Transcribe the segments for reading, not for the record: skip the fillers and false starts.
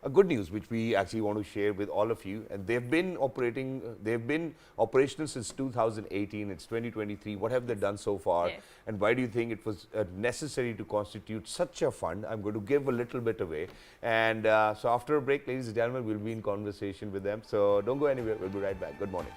a good news which we actually want to share with all of you. And they've been operational since 2018. It's 2023. What have they done so far? Yes. And why do you think it was necessary to constitute such a fund? I'm going to give a little bit away. And so after a break, ladies and gentlemen, we'll be in conversation with them. So don't go anywhere. We'll be right back. Good morning.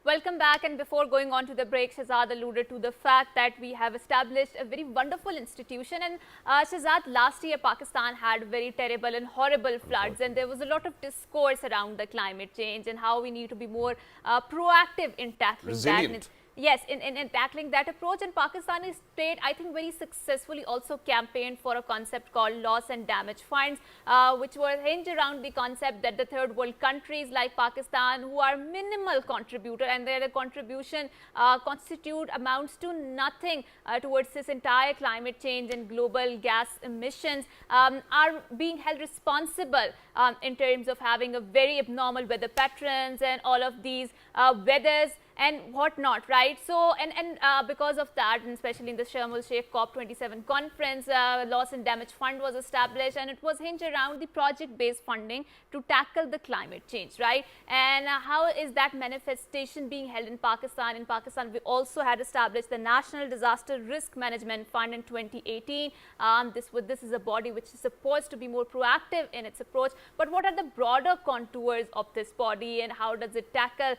Welcome back, and before going on to the break, Shahzad alluded to the fact that we have established a very wonderful institution. And Shahzad, last year Pakistan had very terrible and horrible floods, and there was a lot of discourse around the climate change and how we need to be more proactive in tackling that. Yes, in tackling that approach. And Pakistani state, I think, very successfully also campaigned for a concept called loss and damage funds, which were hinged around the concept that the third world countries like Pakistan, who are minimal contributor, and their contribution amounts to nothing towards this entire climate change and global gas emissions, are being held responsible in terms of having a very abnormal weather patterns and all of these weathers and whatnot, right? So, and because of that, and especially in the Sharm el-Sheikh COP27 conference, loss and damage fund was established, and it was hinged around the project-based funding to tackle the climate change, right? And how is that manifestation being held in Pakistan? In Pakistan, we also had established the National Disaster Risk Management Fund in 2018. This is a body which is supposed to be more proactive in its approach. But what are the broader contours of this body, and how does it tackle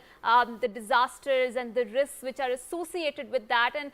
the disasters and the risks which are associated with that? And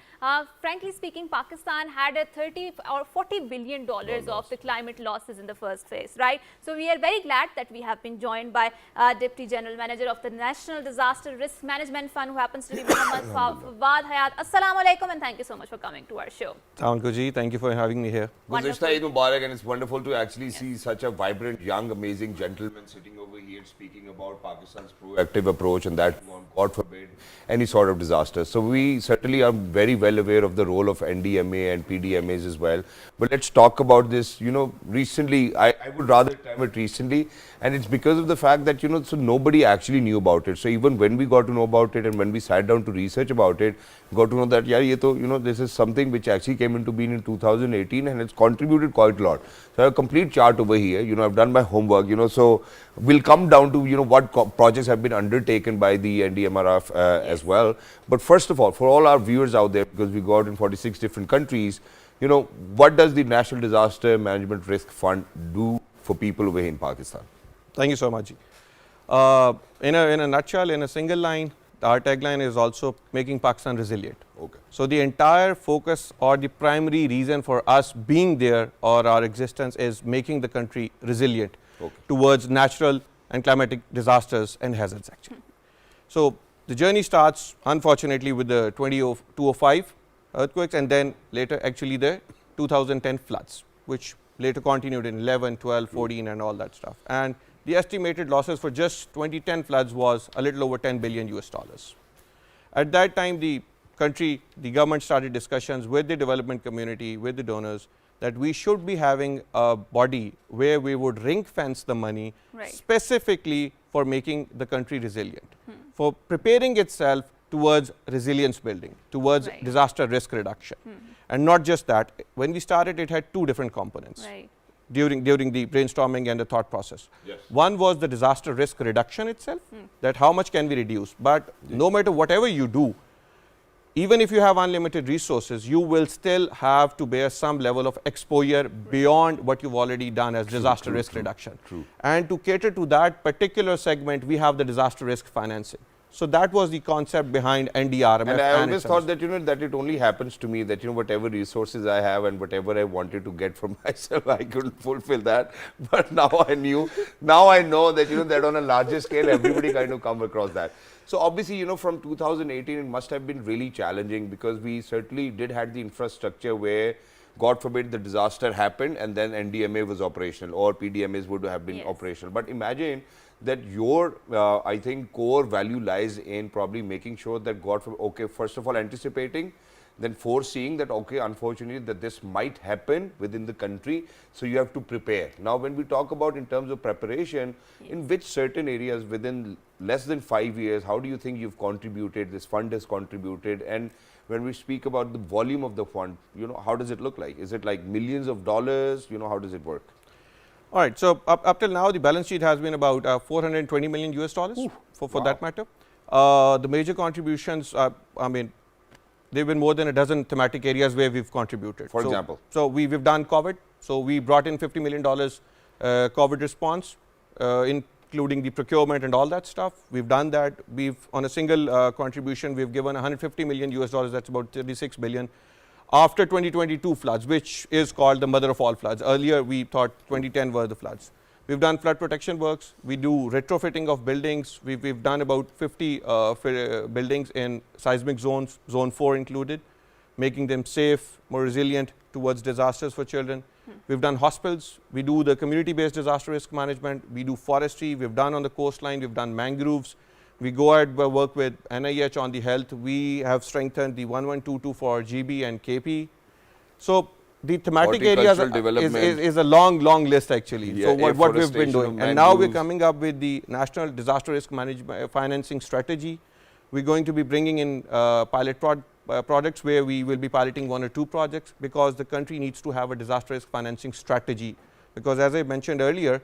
frankly speaking, Pakistan had a $30 or $40 billion of the climate losses in the first phase, right? So we are very glad that we have been joined by Deputy General Manager of the National Disaster Risk Management Fund, who happens to be Muhammad Fawad Hayat. Assalamu alaikum, and thank you so much for coming to our show. Thank you for having me here. Guzashta Eid Mubarak, and it's wonderful to actually see such a vibrant, young, amazing gentleman sitting over here speaking about Pakistan's proactive approach, and that, God forbid, any sort of disaster. So we certainly are very well aware of the role of NDMA and PDMAs as well. But let's talk about this, recently, I would rather term it recently, and it's because of the fact that, so nobody actually knew about it. So even when we got to know about it and when we sat down to research about it, got to know that, this is something which actually came into being in 2018 and it's contributed quite a lot. So I have a complete chart over here, I've done my homework, so we'll come down to, what projects have been undertaken by the NDRMF as well. But first of all, for all our viewers out there, because we got in 46 different countries, what does the National Disaster Management Risk Fund do for people over here in Pakistan? Thank you so much. In a nutshell, in a single line, our tagline is also making Pakistan resilient. Okay. So the entire focus or the primary reason for us being there or our existence is making the country resilient towards natural and climatic disasters and hazards actually. So the journey starts unfortunately with the 205 earthquakes, and then later actually the 2010 floods, which later continued in 11, 12, 14 and all that stuff. And the estimated losses for just 2010 floods was a little over $10 billion US. At that time, the government started discussions with the development community, with the donors, that we should be having a body where we would ring fence the money specifically for making the country resilient, for preparing itself towards resilience building, towards disaster risk reduction. And not just that, when we started, it had two different components during the brainstorming and the thought process. Yes. One was the disaster risk reduction itself, that how much can we reduce, but no matter whatever you do, even if you have unlimited resources, you will still have to bear some level of exposure beyond what you've already done as disaster risk reduction. And to cater to that particular segment, we have the disaster risk financing, So that was the concept behind NDRMF. And I always its thought that, that it only happens to me, that, whatever resources I have and whatever I wanted to get from myself, I couldn't fulfill that. But now I know that, that on a larger scale, everybody kind of come across that. So obviously, from 2018, it must have been really challenging, because we certainly did have the infrastructure where, God forbid, the disaster happened and then NDMA was operational, or PDMAs would have been operational. But imagine that your, I think, core value lies in probably making sure that, God forbid, okay, first of all, anticipating, then foreseeing that, okay, unfortunately, that this might happen within the country, so you have to prepare. Now, when we talk about in terms of preparation, in which certain areas within less than 5 years, how do you think you've contributed, this fund has contributed? And when we speak about the volume of the fund, how does it look like? Is it like millions of dollars? How does it work? All right. So up till now, the balance sheet has been about 420 million US dollars for that matter. The major contributions, I mean, there have been more than a dozen thematic areas where we've contributed. For example? So we've done COVID. So we brought in $50 million COVID response, including the procurement and all that stuff. We've done that. We've, on a single contribution, we've given 150 million US dollars, that's about 36 billion, after 2022 floods, which is called the mother of all floods. Earlier, we thought 2010 were the floods. We've done flood protection works. We do retrofitting of buildings. We've done about 50 buildings in seismic zones, zone 4 included, making them safe, more resilient towards disasters for children. We've done hospitals. We do the community-based disaster risk management. We do forestry. We've done on the coastline. We've done mangroves. We go ahead and work with NIH on the health. We have strengthened the 1122 for GB and KP. So the thematic areas is a long list actually. Yeah, so what we've been doing. And now we're coming up with the National Disaster Risk Management Financing Strategy. We're going to be bringing in pilot projects where we will be piloting 1 or 2 projects, because the country needs to have a disaster risk financing strategy. Because as I mentioned earlier,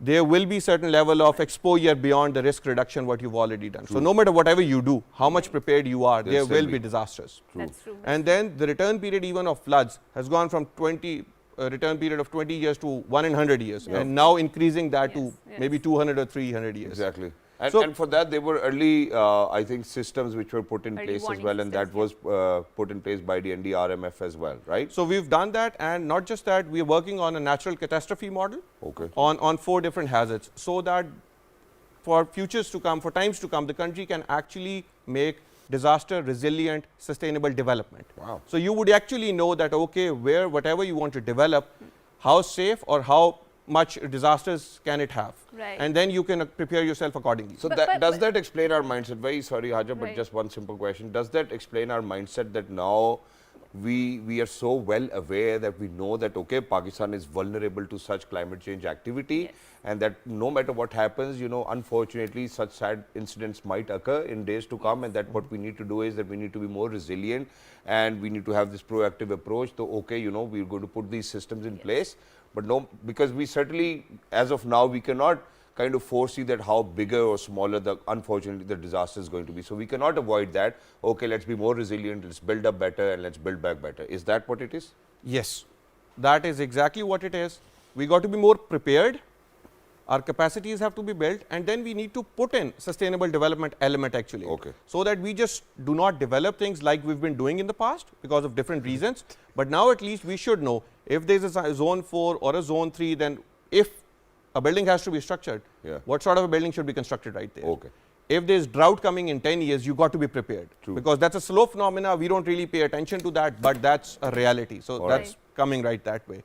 there will be certain level of exposure beyond the risk reduction what you've already done. True. So no matter whatever you do, how much prepared you are, there will be disasters. True. That's true. And then the return period even of floods has gone from return period of 20 years to 1 in 100 years, and now increasing that to maybe 200 or 300 years. Exactly. And for that, there were early, I think, systems which were put in place as well, and that was put in place by the NDRMF as well, right? So we've done that, and not just that, we are working on a natural catastrophe model on 4 different hazards, so that for futures to come, for times to come, the country can actually make disaster resilient, sustainable development. Wow. So you would actually know that, okay, where whatever you want to develop, how safe or how much disasters can it have, and then you can prepare yourself accordingly. So does that explain our mindset? Very sorry, Haja, but just one simple question. Does that explain our mindset that now we are so well aware that we know that, okay, Pakistan is vulnerable to such climate change activity, and that no matter what happens, unfortunately, such sad incidents might occur in days to come, and that what we need to do is that we need to be more resilient, and we need to have this proactive approach. So, okay, we're going to put these systems in place. But no, because we certainly, as of now, we cannot kind of foresee that how bigger or smaller unfortunately the disaster is going to be. So we cannot avoid that. Okay, let's be more resilient, let's build up better, and let's build back better. Is that what it is? Yes, that is exactly what it is. We got to be more prepared. Our capacities have to be built, and then we need to put in sustainable development element actually. Okay. So that we just do not develop things like we've been doing in the past because of different reasons. But now at least we should know if there is a zone 4 or a zone 3, then if a building has to be structured, what sort of a building should be constructed right there? Okay. If there's drought coming in 10 years, you got to be prepared. True. Because that's a slow phenomena. We don't really pay attention to that, but that's a reality. So that's coming right that way.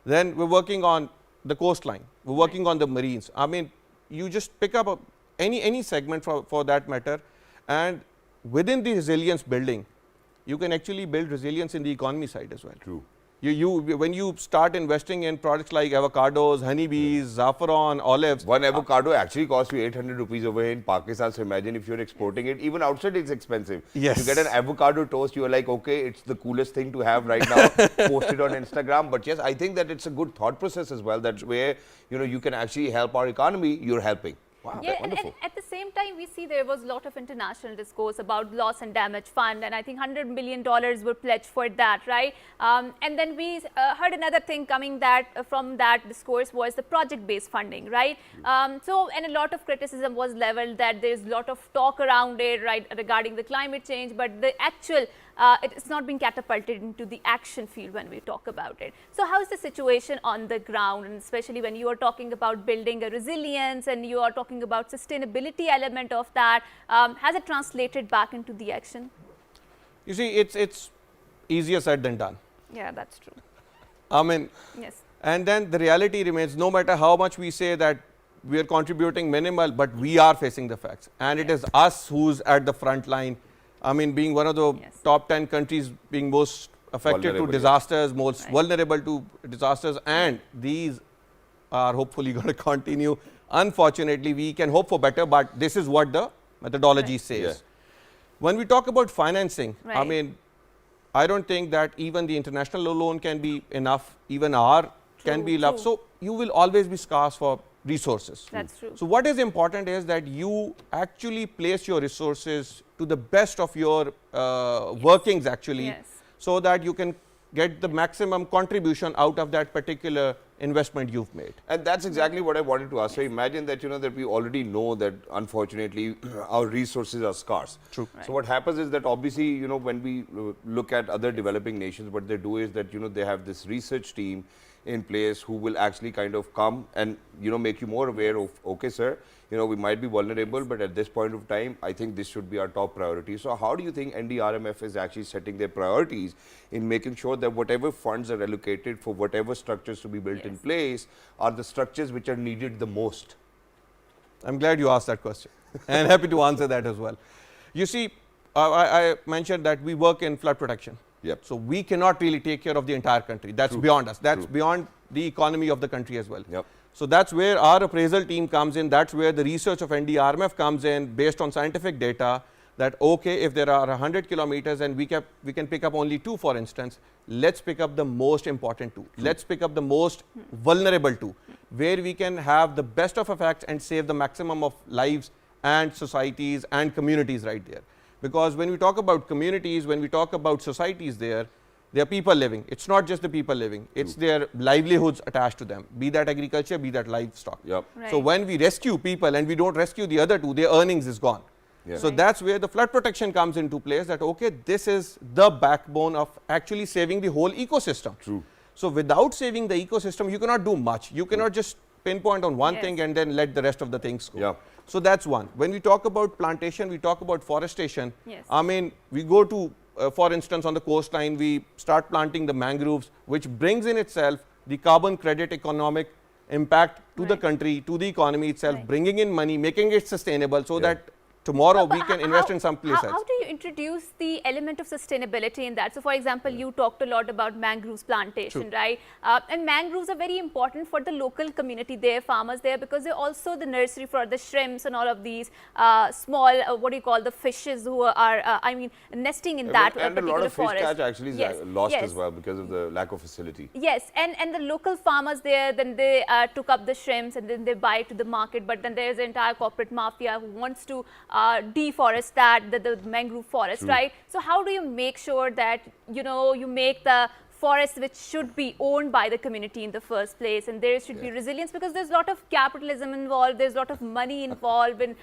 Then we're working on the coastline. We're working on the marines. I mean, you just pick up any segment for that matter, and within the resilience building, you can actually build resilience in the economy side as well. True. When you start investing in products like avocados, honeybees, saffron, olives. One avocado actually costs you 800 rupees over here in Pakistan. So imagine if you're exporting it, even outside it's expensive. Yes. You get an avocado toast, you're like, okay, it's the coolest thing to have right now, post it on Instagram. But yes, I think that it's a good thought process as well. That's where, you can actually help our economy, you're helping. Wow, yeah, wonderful. And at the same same time, we see there was a lot of international discourse about loss and damage fund, and I think $100 million were pledged for that, right? And then we heard another thing coming that from that discourse was the project-based funding, right? So, and a lot of criticism was leveled that there's a lot of talk around it, right, regarding the climate change, but the actual it's not being catapulted into the action field when we talk about it. So how is the situation on the ground, and especially when you are talking about building a resilience and you are talking about sustainability element of that, has it translated back into the action? You see, it's easier said than done. Yeah, that's true. I mean, yes. And then the reality remains, no matter how much we say that we are contributing minimal, but we are facing the facts, and it is us who's at the front line. I mean, being one of the top 10 countries being most affected to disasters, most vulnerable to disasters, and these are hopefully going to continue. Unfortunately, we can hope for better, but this is what the methodology says. When we talk about financing, I mean, I don't think that even the international loan can be enough, even our can be enough. So you will always be scarce for resources. That's true. So what is important is that you actually place your resources to the best of your workings actually, so that you can get the maximum contribution out of that particular investment you've made. And that's exactly what I wanted to ask. So imagine that, that we already know that unfortunately our resources are scarce. True. So what happens is that obviously, when we look at other developing nations, what they do is that, they have this research team in place who will actually kind of come and, make you more aware of, okay, sir, we might be vulnerable, but at this point of time, I think this should be our top priority. So how do you think NDRMF is actually setting their priorities in making sure that whatever funds are allocated for whatever structures to be built in place are the structures which are needed the most? I'm glad you asked that question and happy to answer that as well. You see, I mentioned that we work in flood protection. So we cannot really take care of the entire country. That's beyond us. That's beyond the economy of the country as well. So that's where our appraisal team comes in. That's where the research of NDRMF comes in based on scientific data that, okay, if there are 100 kilometers and we can pick up only 2, for instance, let's pick up the most important 2. Let's pick up the most vulnerable 2, where we can have the best of effects and save the maximum of lives and societies and communities right there. Because when we talk about communities, when we talk about societies there are people living. It's not just the people living. It's their livelihoods attached to them, be that agriculture, be that livestock. So when we rescue people and we don't rescue the other 2, their earnings is gone. So that's where the flood protection comes into place, that, okay, this is the backbone of actually saving the whole ecosystem. So without saving the ecosystem, you cannot do much. You cannot just pinpoint on one thing and then let the rest of the things go. So that's one. When we talk about plantation, we talk about forestation. I mean, we go to, for instance, on the coastline, we start planting the mangroves, which brings in itself the carbon credit economic impact to the country, to the economy itself, bringing in money, making it sustainable so that tomorrow we can invest in some places. How do you introduce the element of sustainability in that? So, for example, you talked a lot about mangroves plantation, right? And mangroves are very important for the local community there, farmers there, because they're also the nursery for the shrimps and all of these small, what do you call, the fishes who are, nesting in that and particular forest. And a lot of fish catch actually is lost as well because of the lack of facility. And the local farmers there, then they took up the shrimps and then they buy it to the market, but then there's an entire corporate mafia who wants to deforest the mangrove forest, right? So how do you make sure that, you make the forest which should be owned by the community in the first place, and there should be resilience, because there's a lot of capitalism involved, there's a lot of money involved in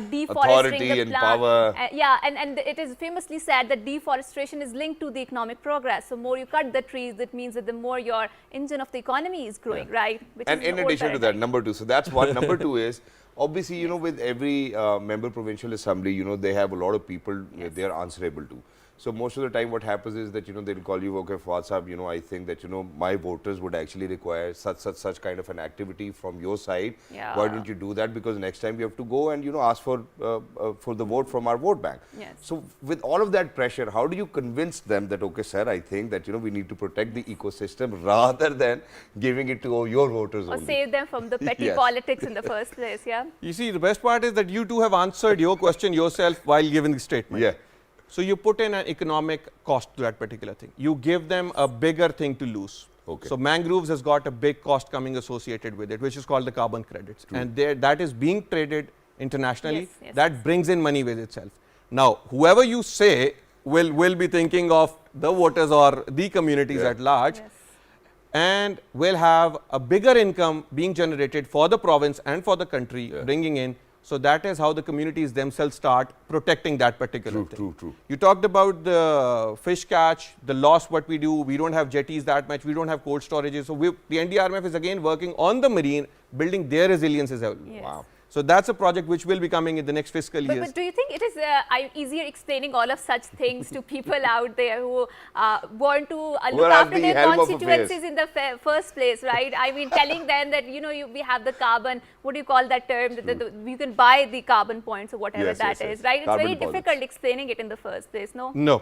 deforesting the and plant. Power. And it is famously said that deforestation is linked to the economic progress. So more you cut the trees, that means that the more your engine of the economy is growing, right? Which and is in addition to that, number 2, so that's one. Number 2 is, obviously, with every member provincial assembly, they have a lot of people they are answerable to. So most of the time what happens is that, they'll call you, okay, Fawad Sahab, I think that, my voters would actually require such kind of an activity from your side. Why don't you do that? Because next time we have to go and, ask for the vote from our vote bank. So with all of that pressure, how do you convince them that, okay, sir, I think that, we need to protect the ecosystem rather than giving it to your voters only? Or save them from the petty politics in the first place, You see, the best part is that you two have answered your question yourself while giving the statement. So you put in an economic cost to that particular thing. You give them a bigger thing to lose. So mangroves has got a big cost coming associated with it, which is called the carbon credits. And that is being traded internationally, Yes, yes, that brings in money with itself. Now, whoever you say will be thinking of the voters or the communities at large, Yes. and will have a bigger income being generated for the province and for the country, bringing in. So that is how the communities themselves start protecting that particular thing. True. You talked about the fish catch, the loss what we do. We don't have jetties that much. We don't have cold storages. So the NDRMF is again working on the marine, building their resilience as well. Yes. Wow. So that's a project which will be coming in the next fiscal years. But do you think it is easier explaining all of such things to people out there who want to Who look are at after the their helm of constituencies in the first place, right? I mean, telling them that, you know, we have the carbon, what do you call that term? You can buy the carbon points or whatever Yes, that yes, is, yes. right? It's Carbon very deposits. difficult explaining it in the first place, no? No.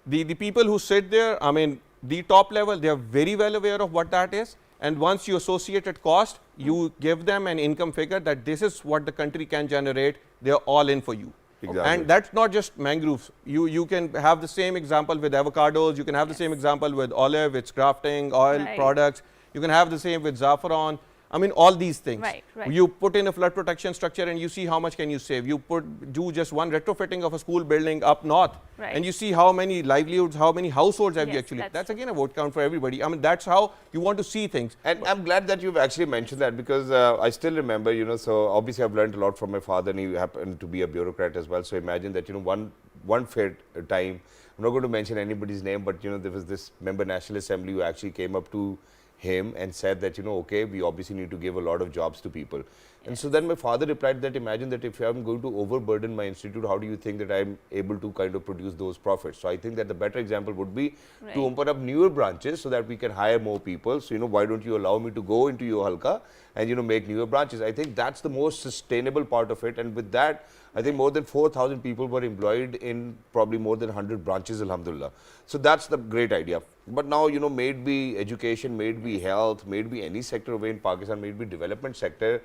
The people who sit there, I mean, the top level, they are very well aware of what that is. And once you associate at cost, you give them an income figure that this is what the country can generate, they are all in for you. Exactly. And that's not just mangroves. You can have the same example with avocados, you can have the same example with olive, it's grafting, oil Right. products, you can have the same with saffron. I mean, all these things. Right, right. You put in a flood protection structure and you see how much can you save. You do just one retrofitting of a school building up north, Right. and you see how many livelihoods, how many households have you Yes, actually. that's That's true. again a vote count for everybody. I mean, that's how you want to see things. And I'm glad that you've actually mentioned that, because I still remember, you know, so obviously I've learned a lot from my father, and he happened to be a bureaucrat as well. So imagine that, you know, one fair time, I'm not going to mention anybody's name, but, you know, there was this member National Assembly who actually came up to him and said that, you know, okay, we obviously need to give a lot of jobs to people. And so then my father replied that, imagine that if I'm going to overburden my institute, how do you think that I'm able to kind of produce those profits? So I think that the better example would be to open up newer branches so that we can hire more people. So, you know, why don't you allow me to go into your halka and, you know, make newer branches? I think that's the most sustainable part of it. And with that, I think more than 4,000 people were employed in probably more than 100 branches, alhamdulillah. So that's the great idea. But now, you know, may it be education, may it be health, may it be any sector away in Pakistan, may it be development sector,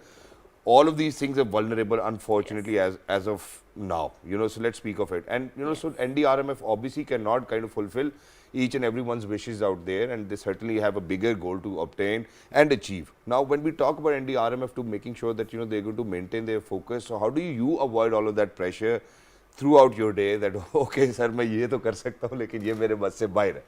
all of these things are vulnerable, unfortunately, as of now, you know, so let's speak of it. And, you know, so NDRMF obviously cannot kind of fulfill each and everyone's wishes out there, and they certainly have a bigger goal to obtain and achieve. Now, when we talk about NDRMF to making sure that, you know, they're going to maintain their focus, so how do you avoid all of that pressure throughout your day that, okay, sir, मैं ये तो कर सकता हूँ, लेकिन ये मेरे बस से बाहर है.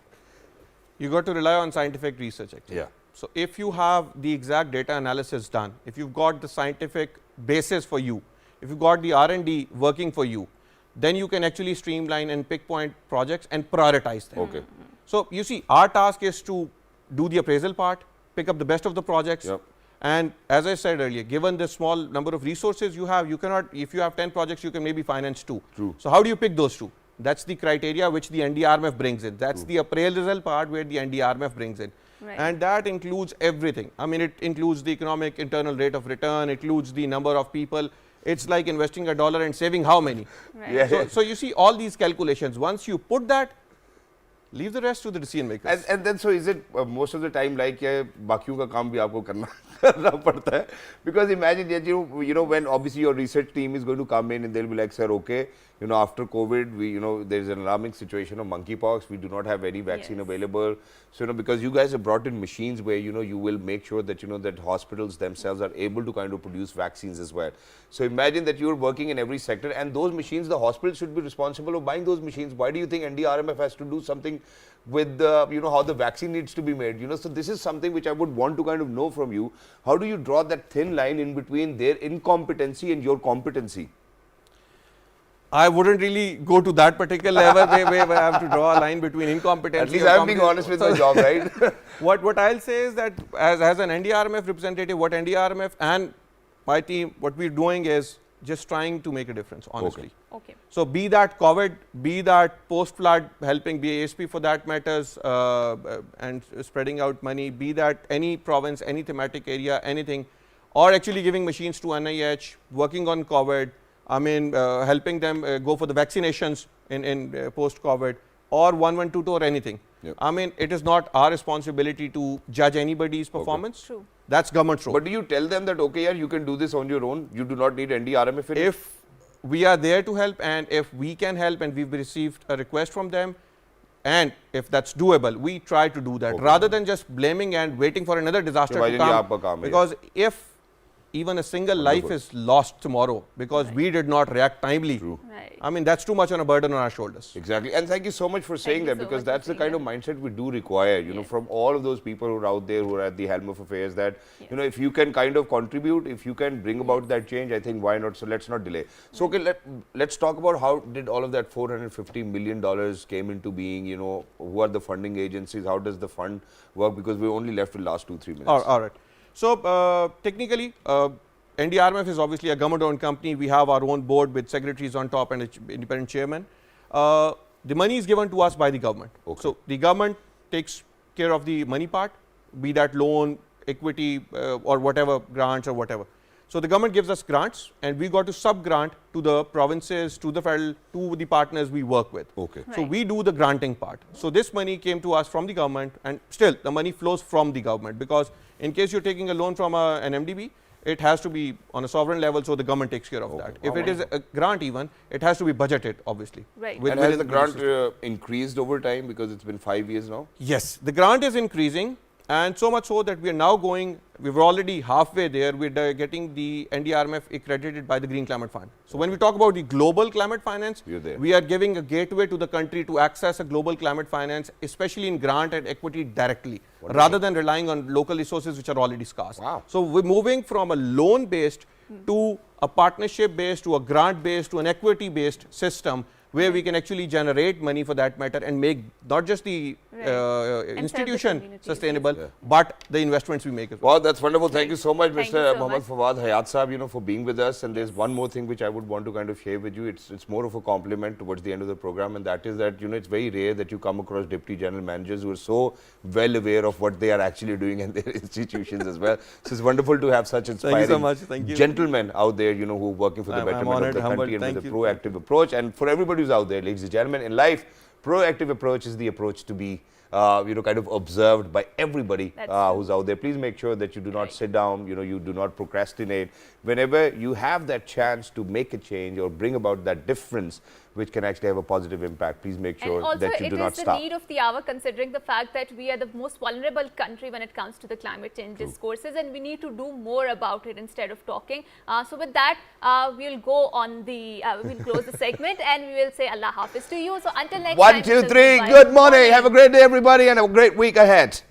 You got to rely on scientific research actually. Yeah. So if you have the exact data analysis done, if you've got the scientific basis for you, if you've got the R&D working for you, then you can actually streamline and pick point projects and prioritize them. Okay. So you see, our task is to do the appraisal part, pick up the best of the projects. Yep. And as I said earlier, given the small number of resources you have, you cannot, if you have 10 projects, you can maybe finance 2. True. So how do you pick those 2? That's the criteria which the NDRMF brings in. That's the appraisal part where the NDRMF brings in. Right. And that includes everything. I mean, it includes the economic internal rate of return, it includes the number of people. It's like investing $1 and saving how many? Right. Yeah. So you see all these calculations. Once you put that, leave the rest to the decision makers. And then so is it most of the time like बाकियों का काम भी आपको करना पड़ता है? Because imagine that you know when obviously your research team is going to come in and they'll be like, sir, okay, you know, after COVID, we, you know, there is an alarming situation of monkeypox. We do not have any vaccine Yes. available. So, you know, because you guys have brought in machines where, you know, you will make sure that, you know, that hospitals themselves are able to kind of produce vaccines as well. So imagine that you're working in every sector, and those machines, the hospitals should be responsible of buying those machines. Why do you think NDRMF has to do something with you know, how the vaccine needs to be made? You know, so this is something which I would want to kind of know from you. How do you draw that thin line in between their incompetency and your competency? I wouldn't really go to that particular level where I have to draw a line between incompetency. At least and I'm being competence. honest with my job, right? What I'll say is that as an NDRMF representative, what NDRMF and my team, what we're doing is just trying to make a difference, honestly. Okay. So be that COVID, be that post-flood helping BASP for that matters and spreading out money, be that any province, any thematic area, anything, or actually giving machines to NIH, working on COVID, I mean helping them go for the vaccinations in post-COVID, or 112 or anything. Yep. I mean, it is not our responsibility to judge anybody's performance. True. That's government's role. But do you tell them that, okay, yeah, you can do this on your own? You do not need NDRMF in it? If we are there to help, and if we can help, and we've received a request from them, and if that's doable, we try to do that, Okay. rather than just blaming and waiting for another disaster भाई to ये आपका come. काम है। Because if even a single life is lost tomorrow because we did not react timely. Right. I mean, that's too much on a burden on our shoulders. Exactly. And thank you so much for saying that, you so because much for that's the saying kind of mindset we do require, you know, from all of those people who are out there who are at the helm of affairs, that, you know, if you can kind of contribute, if you can bring about that change, I think why not? So let's not delay. So, okay, let's talk about how did all of that $450 million came into being, you know, who are the funding agencies, how does the fund work, because we're only left with last 2-3 minutes. All right. So, technically, NDRMF is obviously a government-owned company. We have our own board with secretaries on top and an independent chairman. The money is given to us by the government. Okay. So, the government takes care of the money part, be that loan, equity, or whatever, grants or whatever. So, the government gives us grants, and we got to sub-grant to the provinces, to the federal, to the partners we work with. Okay. So, we do the granting part. So, this money came to us from the government, and still the money flows from the government, because in case you're taking a loan from an MDB, it has to be on a sovereign level, so the government takes care of that. If it is a grant even, it has to be budgeted, obviously. Right. And has the grant increased over time, because it's been 5 years now? Yes, the grant is increasing, and so much so that we are now going, we're already halfway there, we're getting the NDRMF accredited by the Green Climate Fund. So when we talk about the global climate finance, we are giving a gateway to the country to access a global climate finance, especially in grant and equity directly, rather than relying on local resources which are already scarce. Wow. So we're moving from a loan based to a partnership based, to a grant based, to an equity based system, where we can actually generate money for that matter and make not just the institution sustainable, but the investments we make as well. Wow, that's wonderful. Thank you so much, Thank Mr. you so Mohammad much. Fawad Hayat Sahab, you know, for being with us. And there's one more thing which I would want to kind of share with you. It's more of a compliment towards the end of the program, and that is that, you know, it's very rare that you come across deputy general managers who are so well aware of what they are actually doing in their institutions as well. So it's wonderful to have such inspiring so much. Thank you. gentlemen out there, you know, who are working for the betterment of the country and with a proactive approach. And for everybody who's out there, ladies and gentlemen, in life, proactive approach is the approach to be, you know, kind of observed by everybody who's out there. Please make sure that you do not sit down, you know, you do not procrastinate. Whenever you have that chance to make a change or bring about that difference, which can actually have a positive impact, please make sure that you do not stop. And also, it is the need of the hour, considering the fact that we are the most vulnerable country when it comes to the climate change discourses, and we need to do more about it instead of talking. So with that, we'll go on the, we'll close the segment, and we will say Allah Hafiz to you. So until next time. 1, 2, 3, good morning. Have a great day, everybody, and a great week ahead.